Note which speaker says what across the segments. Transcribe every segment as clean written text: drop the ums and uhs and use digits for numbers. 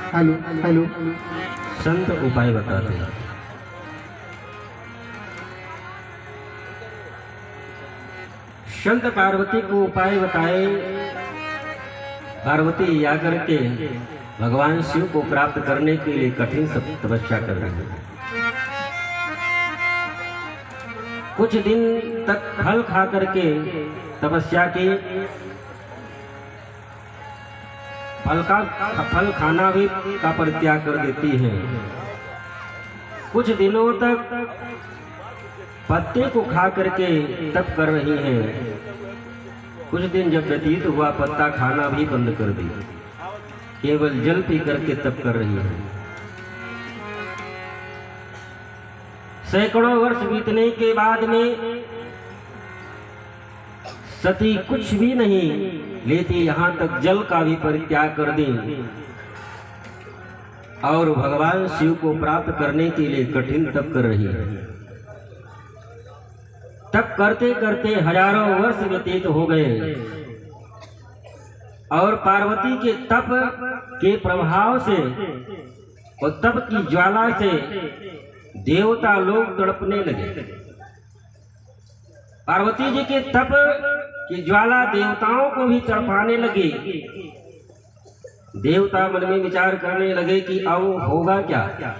Speaker 1: Hello hello.
Speaker 2: संत उपाय बताते हैं। संत पार्वती को उपाय बताए। पार्वती या करके भगवान शिव को प्राप्त करने के लिए कठिन तपस्या कर रही है। कुछ दिन तक फल खा करके तपस्या की। फल खाना भी का परित्याग कर देती है। कुछ दिनों तक पत्ते को खा करके तप कर रही हैं। कुछ दिन जब व्यतीत हुआ, पत्ता खाना भी बंद कर दिया, केवल जल पी करके तप कर रही है। सैकड़ों वर्ष बीतने के बाद में सती कुछ भी नहीं लेती, यहाँ तक जल का भी परित्याग कर दी और भगवान शिव को प्राप्त करने के लिए कठिन तप कर रही है। तप करते करते हजारों वर्ष व्यतीत हो गए और पार्वती के तप के प्रभाव से और तप की ज्वाला से देवता लोग तड़पने लगे। पार्वती जी के तप की ज्वाला देवताओं को भी तड़पाने लगी। देवता मन में विचार करने लगे कि अब होगा क्या।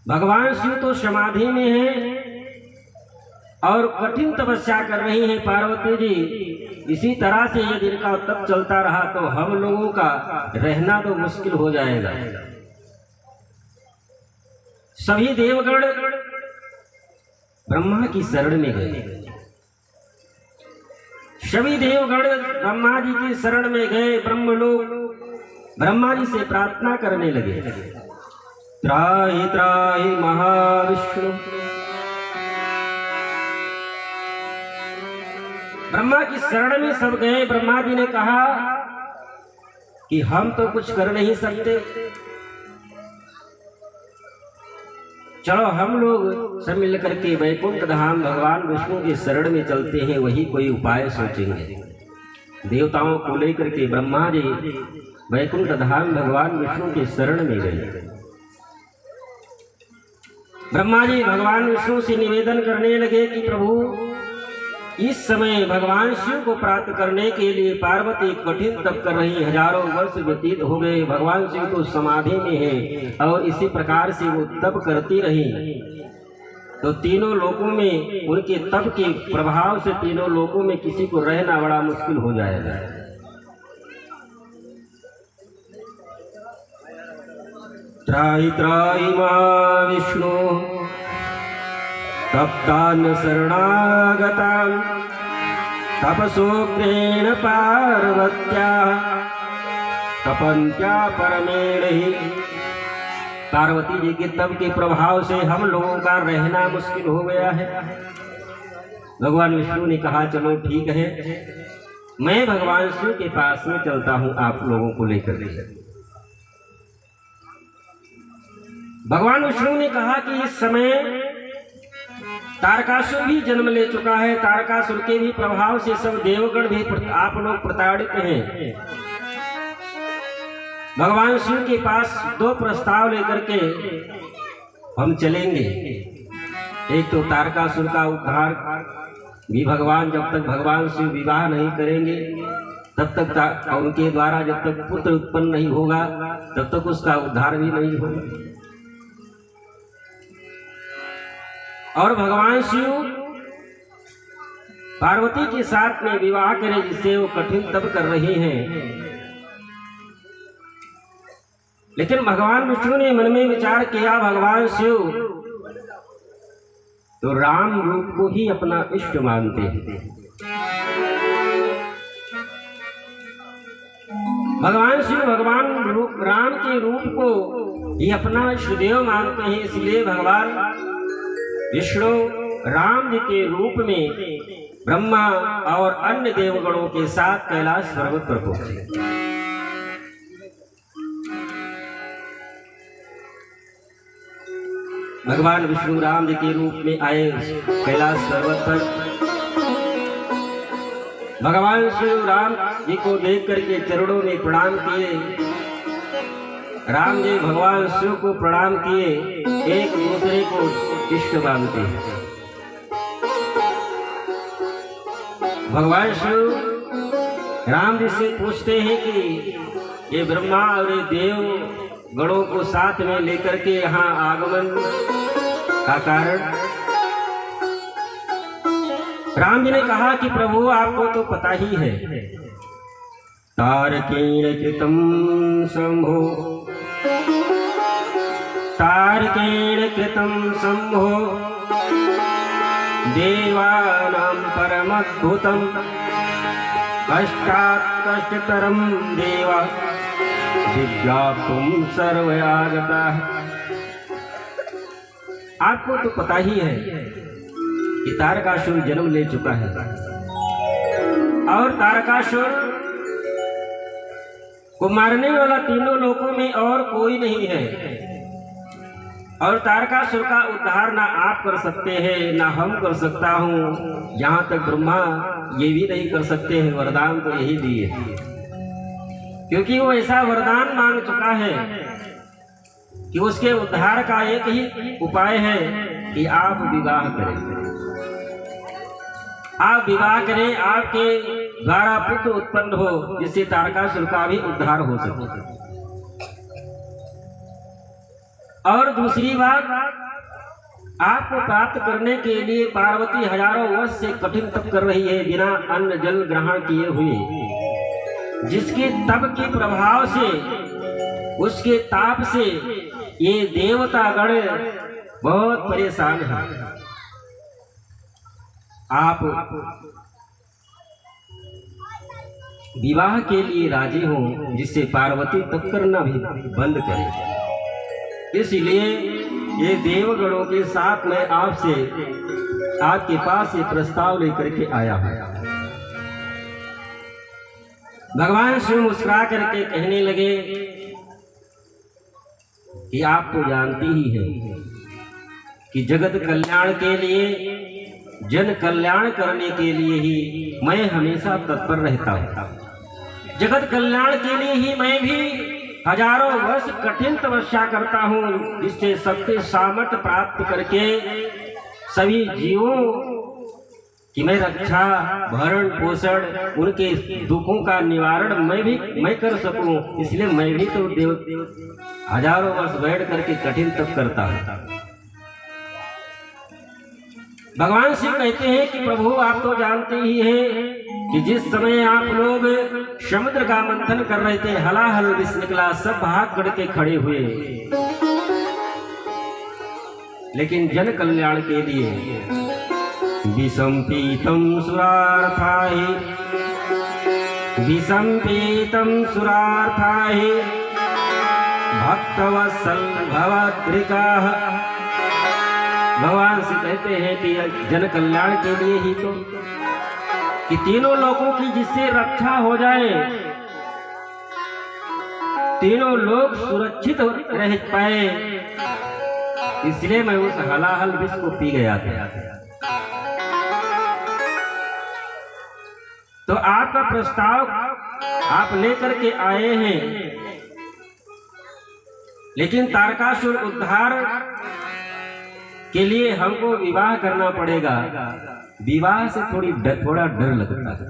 Speaker 2: भगवान शिव तो समाधि में हैं और कठिन तपस्या कर रही हैं पार्वती जी। इसी तरह से यदि इनका तप चलता रहा तो हम लोगों का रहना तो मुश्किल हो जाएगा। सभी देवगण ब्रह्मा की शरण में गए। सभी देवगण ब्रह्मा जी की शरण में गए। ब्रह्मलोक ब्रह्मा जी से प्रार्थना करने लगे, त्राहि त्राहि महाविष्णु। ब्रह्मा की शरण में सब गए। ब्रह्मा जी ने कहा कि हम तो कुछ कर नहीं सकते, चलो हम लोग सब मिल करके वैकुंठ धाम भगवान विष्णु की शरण में चलते हैं, वही कोई उपाय सोचेंगे। देवताओं को लेकर के ब्रह्मा जी वैकुंठ धाम भगवान विष्णु की शरण में गए। ब्रह्मा जी भगवान विष्णु से निवेदन करने लगे कि प्रभु, इस समय भगवान शिव को प्राप्त करने के लिए पार्वती कठिन तप कर रही। हजारों वर्ष व्यतीत हो गए, भगवान शिव तो समाधि में हैं और इसी प्रकार से वो तप करती रही तो तीनों लोकों में उनके तप के प्रभाव से तीनों लोकों में किसी को रहना बड़ा मुश्किल हो जाएगा। त्राहि त्राहि महाविष्णु तप्तान् शरणागतान् तपसोग्रेण पार्वत्या तपन्त्या परमेण ही। पार्वती जी के तप के प्रभाव से हम लोगों का रहना मुश्किल हो गया है। भगवान विष्णु ने कहा चलो ठीक है, मैं भगवान शिव के पास में चलता हूँ आप लोगों को लेकर के। भगवान विष्णु ने कहा कि इस समय तारकासुर भी जन्म ले चुका है। तारकासुर के भी प्रभाव से सब देवगण भी आप लोग प्रताड़ित हैं। भगवान शिव के पास दो प्रस्ताव लेकर के हम चलेंगे। एक तो तारकासुर का उद्धार भी भगवान, जब तक भगवान शिव विवाह नहीं करेंगे तब तक उनके द्वारा जब तक पुत्र उत्पन्न नहीं होगा तब तक उसका उद्धार भी नहीं होगा। और भगवान शिव पार्वती के साथ में विवाह करें जिससे वो कठिन तप कर रही हैं। लेकिन भगवान विष्णु ने मन में विचार किया, भगवान शिव तो राम रूप को ही अपना इष्ट मानते हैं। भगवान शिव भगवान राम के रूप को ही अपना इष्ट देव मानते हैं। इसलिए भगवान विष्णु राम जी के रूप में ब्रह्मा और अन्य देवगणों के साथ कैलाश पर्वत पर पहुंचे। भगवान विष्णु राम जी के रूप में आए कैलाश पर्वत पर। भगवान श्री राम जी को देख करके चरणों में प्रणाम किए। राम जी भगवान शिव को प्रणाम किए, एक दूसरे को इष्ट मानते हैं। भगवान शिव राम जी से पूछते हैं कि ये ब्रह्मा और ये देव गणों को साथ में लेकर के यहाँ आगमन का कारण। राम जी ने कहा कि प्रभु आपको तो पता ही है, तारकेण कृतं शंभो, तारकेण कृतं शंभो देवानां परमद्भुतं कष्टात् कष्टतरं देवा विज्ञातुं सर्वयागताः। आपको तो पता ही है कि तारकासुर जन्म ले चुका है और तारकासुर को मारने वाला तीनों लोकों में और कोई नहीं है, और तारकासुर का उद्धार ना आप कर सकते हैं ना हम कर सकता हूँ। जहाँ तक ब्रह्मा ये भी नहीं कर सकते हैं, वरदान तो यही दिए, क्योंकि वो ऐसा वरदान मांग चुका है कि उसके उद्धार का एक ही उपाय है कि आप विवाह करें। आप विवाह करें, आपके द्वारा पुत्र उत्पन्न हो, जिससे तारकासुर का भी उद्धार हो सके। और दूसरी बात, आपको प्राप्त करने के लिए पार्वती हजारों वर्ष से कठिन तप कर रही है, बिना अन्न जल ग्रहण किए हुए, जिसके तप के प्रभाव से, उसके ताप से ये देवता गण बहुत परेशान है। आप विवाह के लिए राजी हो, जिससे पार्वती तप करना भी बंद करे। इसलिए ये देवगणों के साथ मैं आपसे, आपके पास ये प्रस्ताव लेकर के आया हूं। भगवान शिव मुस्कुरा करके कहने लगे कि आप तो जानती ही हैं कि जगत कल्याण के लिए, जन कल्याण करने के लिए ही मैं हमेशा तत्पर रहता हूँ। जगत कल्याण के लिए ही मैं भी हजारों वर्ष कठिन तपस्या करता हूँ, जिससे शक्ति सामर्थ्य प्राप्त करके सभी जीवों की मैं रक्षा, भरण पोषण, उनके दुखों का निवारण मैं कर सकूं। इसलिए मैं भी तो हजारों वर्ष बैठ करके कठिन तप करता हूँ। भगवान शिव कहते हैं कि प्रभु आप तो जानते ही हैं कि जिस समय आप लोग समुद्र का मंथन कर रहे थे, हलाहल विष निकला, सब भाग करके खड़े हुए, लेकिन जन कल्याण के लिए विषम पीतम सुरार्थाहि, विषम पीतम सुरार्थाहि भक्तवत्सल भवद्रिकाः। भगवान से कहते हैं कि जन कल्याण के लिए ही तो, कि तीनों लोगों की जिससे रक्षा हो जाए, तीनों लोग सुरक्षित रह पाए, इसलिए मैं उस हलाहल विष को पी गया था। तो आपका प्रस्ताव आप लेकर के आए हैं, लेकिन तारकासुर उद्धार के लिए हमको विवाह करना पड़ेगा। विवाह से थोड़ा डर लगता है।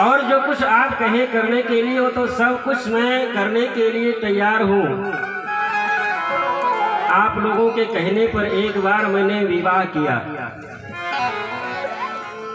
Speaker 2: और जो कुछ आप कहे करने के लिए हो, तो सब कुछ मैं करने के लिए तैयार हूँ। आप लोगों के कहने पर एक बार मैंने विवाह किया,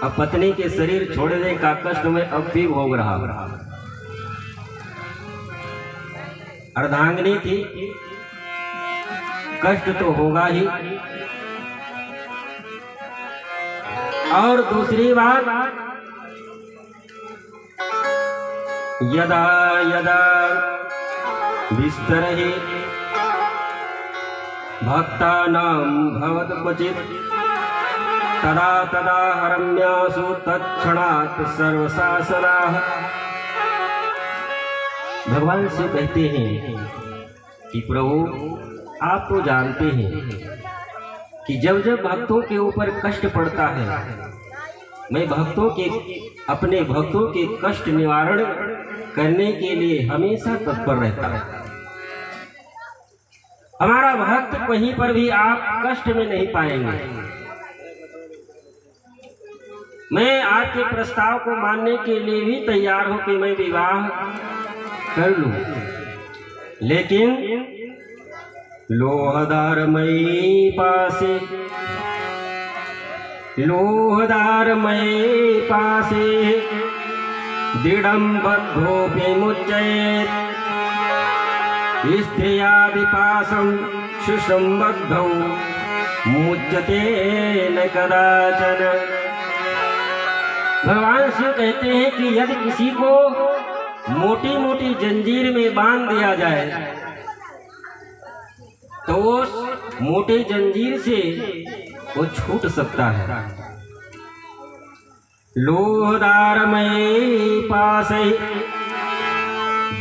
Speaker 2: अब पत्नी के शरीर छोड़ने का कष्ट मैं अब भी भोग रहा हूँ। अर्धांगिनी थी, कष्ट तो होगा ही। और दूसरी बात, यदा यदा विस्तरहि भक्तानां भवत क्वचित् तदा तदा हरम्यासु तत्क्षणात् सर्वशासनाः। भगवान से कहते हैं कि प्रभु आप तो जानते हैं कि जब जब भक्तों के ऊपर कष्ट पड़ता है, मैं अपने भक्तों के कष्ट निवारण करने के लिए हमेशा तत्पर रहता है। हमारा भक्त कहीं पर भी आप कष्ट में नहीं पाएंगे। मैं आपके प्रस्ताव को मानने के लिए भी तैयार हूं कि मैं विवाह कर लूं, लेकिन लोहदारमयी पासे दृढ़ं बद्धोऽपि मुच्येत् स्त्रियादिपाशं सुसंबद्धौ मुच्यते न कदाचन। भगवान शिव कहते हैं कि यदि किसी को मोटी मोटी जंजीर में बांध दिया जाए तो उस मोटी जंजीर से वो छूट सकता है। लोहदारमयी पाशे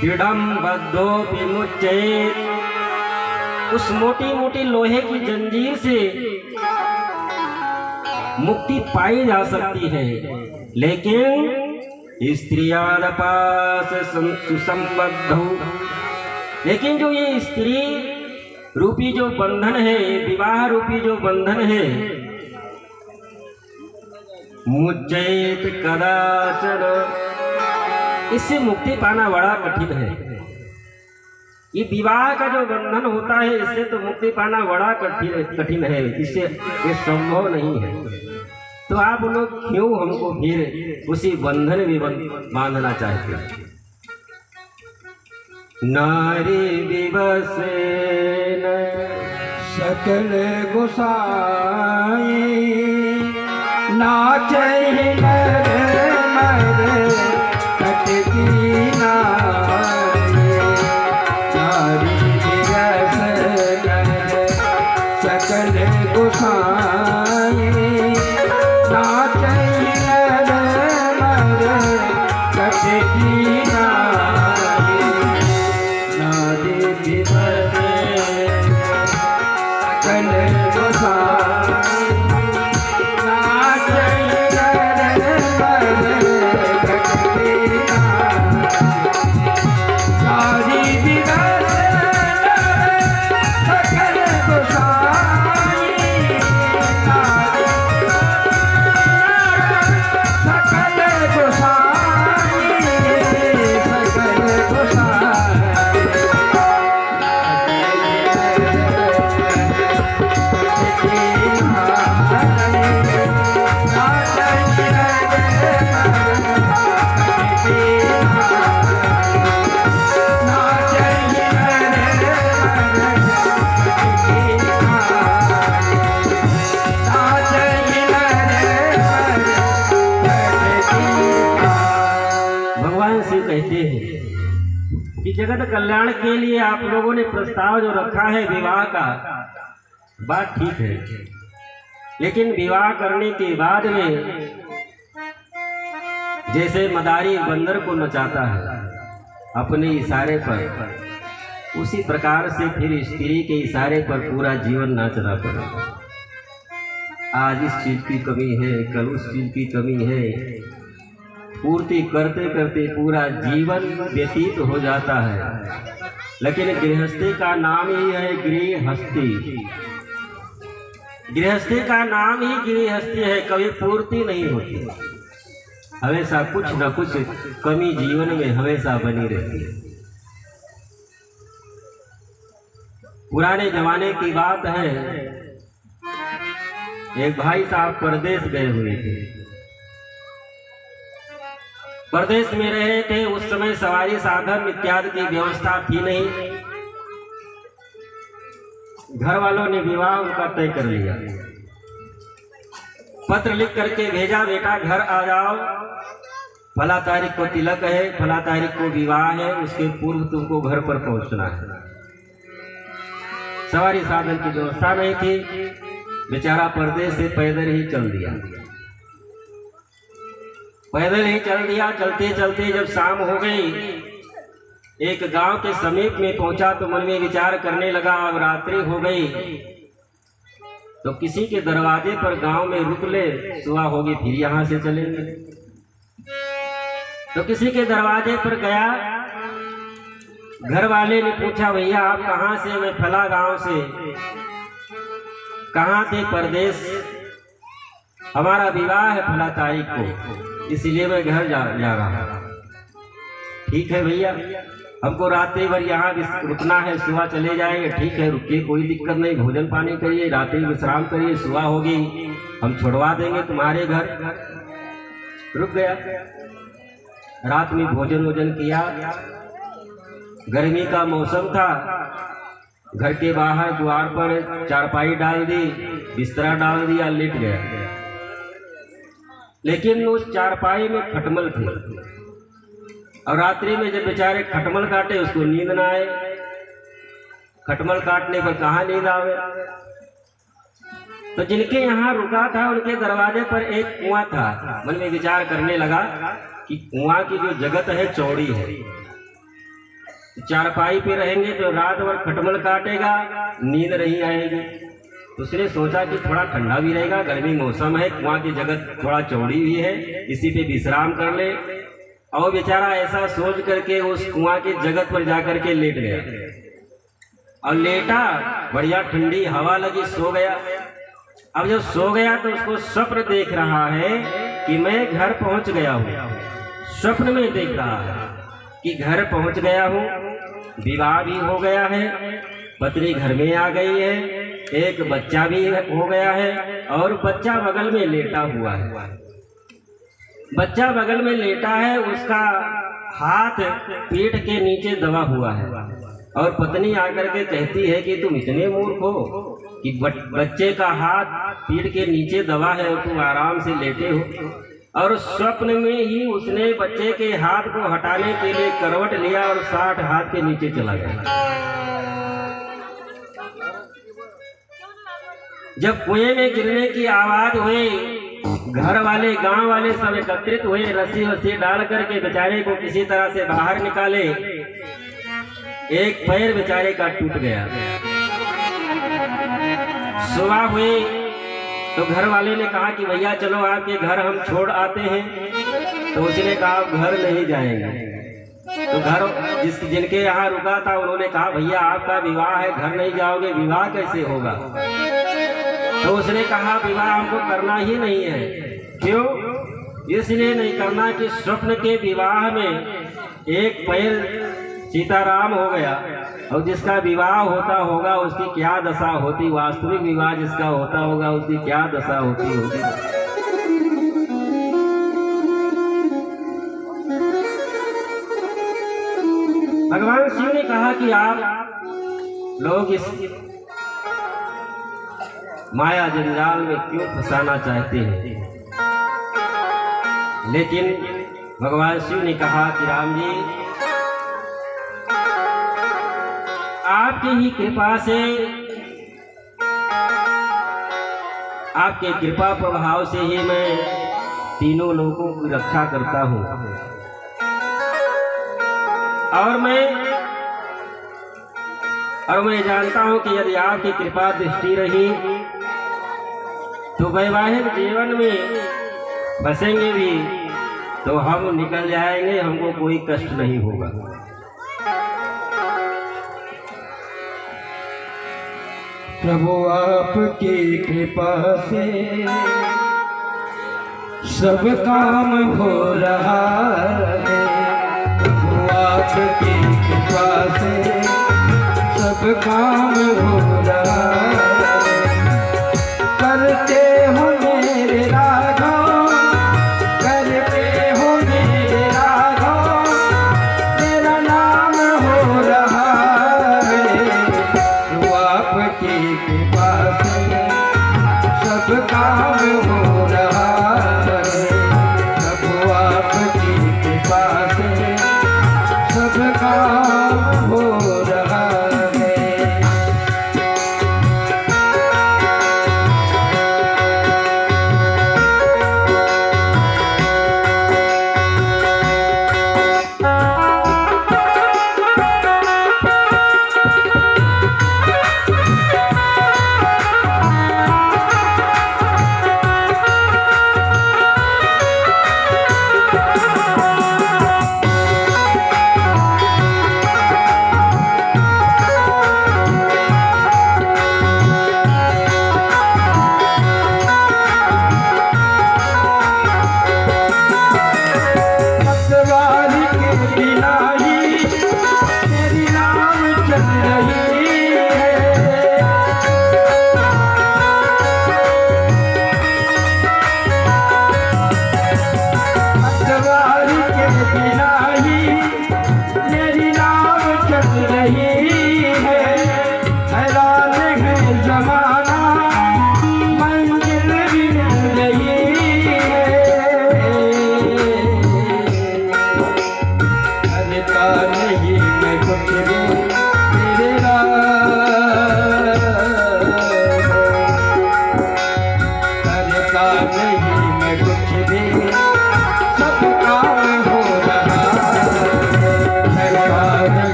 Speaker 2: दृढ़ं बद्धोऽपि मुच्येत्, उस मोटी मोटी लोहे की जंजीर से मुक्ति पाई जा सकती है, लेकिन स्त्रियादपाश सुसंबद्धौ, लेकिन जो ये स्त्री रूपी जो बंधन है, विवाह रूपी जो बंधन है, मुच्येत कदाचन, इससे मुक्ति पाना बड़ा कठिन है। ये विवाह का जो बंधन होता है, इससे तो मुक्ति पाना बड़ा कठिन है, इससे ये संभव नहीं है। तो आप लोग क्यों हमको फिर उसी बंधन में बांधना चाहते हैं? नारी विवसेन
Speaker 1: सकल गोसाई नाचै नर मर कटकी नारी। नारी विवसेन सकल गोसाई नाचै नर मर कटकी नारी। नारी विवसेन सकल गोसाई नाचै नर मर कटकी नारी। नारी विवसेन सकल गोसाई सकल गोसाई सकल
Speaker 2: भगवान शिव कहते हैं कि जगत कल्याण के लिए आप लोगों ने प्रस्ताव जो रखा है विवाह का, बात ठीक है, लेकिन विवाह करने के बाद में जैसे मदारी बंदर को नचाता है अपने इशारे पर, उसी प्रकार से फिर स्त्री के इशारे पर पूरा जीवन नाचना पड़ेगा। आज इस चीज की कमी है, कल उस चीज की कमी है, पूर्ति करते करते पूरा जीवन व्यतीत हो जाता है। लेकिन गृहस्थी का नाम ही है गृहस्थी, गृहस्थी का नाम ही गृहस्थी है, कभी पूर्ति नहीं होती, हमेशा कुछ न कुछ कमी जीवन में हमेशा बनी रहती है। पुराने जमाने की बात है, एक भाई साहब परदेश गए हुए थे, परदेश में रहे थे। उस समय सवारी साधन इत्यादि की व्यवस्था थी नहीं। घर वालों ने विवाह उनका तय कर लिया, पत्र लिख करके भेजा, बेटा घर आ जाओ, फला तारीख को तिलक है, फला तारीख को विवाह है, उसके पूर्व तुमको घर पर पहुंचना है। सवारी साधन की व्यवस्था नहीं थी, बेचारा परदेश से पैदल ही चल दिया, पैदल ही चल दिया। चलते चलते जब शाम हो गई, एक गांव के समीप में पहुंचा तो मन में विचार करने लगा अब रात्रि हो गई, तो किसी के दरवाजे पर गांव में रुक ले, सुबह होगी फिर यहाँ से चलेंगे। तो किसी के दरवाजे पर गया, घर वाले ने पूछा भैया आप कहाँ से? मैं फला गांव से। कहाँ थे? परदेश, हमारा विवाह है फला तारीख को, इसलिए मैं घर जा रहा हूँ। ठीक है भैया, हमको रात्रि भर यहाँ रुकना है, सुबह चले जाएंगे। ठीक है रुकिए, कोई दिक्कत नहीं, भोजन पानी करिए, रात्रि विश्राम करिए, सुबह होगी हम छुड़वा देंगे तुम्हारे घर। रुक गया, रात में भोजन वोजन किया। गर्मी का मौसम था, घर के बाहर द्वार पर चारपाई डाल दी, बिस्तरा डाल दिया, लेट गया। लेकिन उस चारपाई में खटमल थे, और रात्रि में जब बेचारे खटमल काटे उसको नींद ना आए। खटमल काटने पर कहाँ नींद आवे? तो जिनके यहाँ रुका था उनके दरवाजे पर एक कुआं था। मन में विचार करने लगा कि कुआं की जो जगत है चौड़ी है, चारपाई पे रहेंगे तो रात भर खटमल काटेगा, नींद नहीं आएगी। उसने सोचा कि थोड़ा ठंडा भी रहेगा, गर्मी मौसम है, कुआं की जगत थोड़ा चौड़ी भी है, इसी पे विश्राम कर ले। और बेचारा ऐसा सोच करके उस कुआं की जगत पर जाकर के लेट गया, और लेटा, बढ़िया ठंडी हवा लगी, सो गया। अब जब सो गया तो उसको स्वप्न देख रहा है कि मैं घर पहुंच गया हूँ। स्वप्न में देख रहा है कि घर पहुंच गया हूँ, विवाह भी हो गया है, पत्नी घर में आ गई है, एक बच्चा भी हो गया है, और बच्चा बगल में लेटा हुआ है। बच्चा बगल में लेटा है, उसका हाथ पीठ के नीचे दबा हुआ है, और पत्नी आकर के कहती है कि तुम इतने मूर्ख हो कि बच्चे का हाथ पीठ के नीचे दबा है और तुम आराम से लेटे हो। और स्वप्न में ही उसने बच्चे के हाथ को हटाने के लिए करवट लिया और 60 हाथ के नीचे चला गया। जब कुएं में गिरने की आवाज हुई, घर वाले गांव वाले सब एकत्रित हुए, रस्सी वस्सी डाल करके बेचारे को किसी तरह से बाहर निकाले। एक पैर बेचारे का टूट गया। सुबह हुई तो घर वाले ने कहा कि भैया चलो आपके घर हम छोड़ आते हैं। तो उसने कहा घर नहीं जाएंगे। तो घर जिनके यहाँ रुका था उन्होंने कहा भैया आपका विवाह है, घर नहीं जाओगे, विवाह कैसे होगा? तो उसने कहा विवाह हमको करना ही नहीं है। क्यों? इसलिए नहीं करना कि स्वप्न के विवाह में एक पैर सीताराम हो गया, और जिसका विवाह होता होगा उसकी क्या दशा होती, वास्तविक विवाह जिसका होता होगा उसकी क्या दशा होती होगी। भगवान शिव ने कहा कि आप लोग इस माया जंजाल में क्यों फंसाना चाहते हैं? लेकिन भगवान शिव ने कहा कि राम जी, आपकी ही कृपा से, आपके कृपा प्रभाव से ही मैं तीनों लोगों की रक्षा करता हूँ। और मैं जानता हूँ कि यदि आपकी कृपा दृष्टि रही तो वैवाहिक जीवन में फंसेंगे भी तो हम निकल जाएंगे, हमको कोई कष्ट नहीं होगा।
Speaker 1: प्रभु आपकी कृपा से सब काम हो रहा है। प्रभु आपकी कृपा से सब काम हो रहा है। करते हो मेरे राघव, करते हो मेरे राघव, मेरा नाम हो रहा है। प्रभु आपकी कृपा से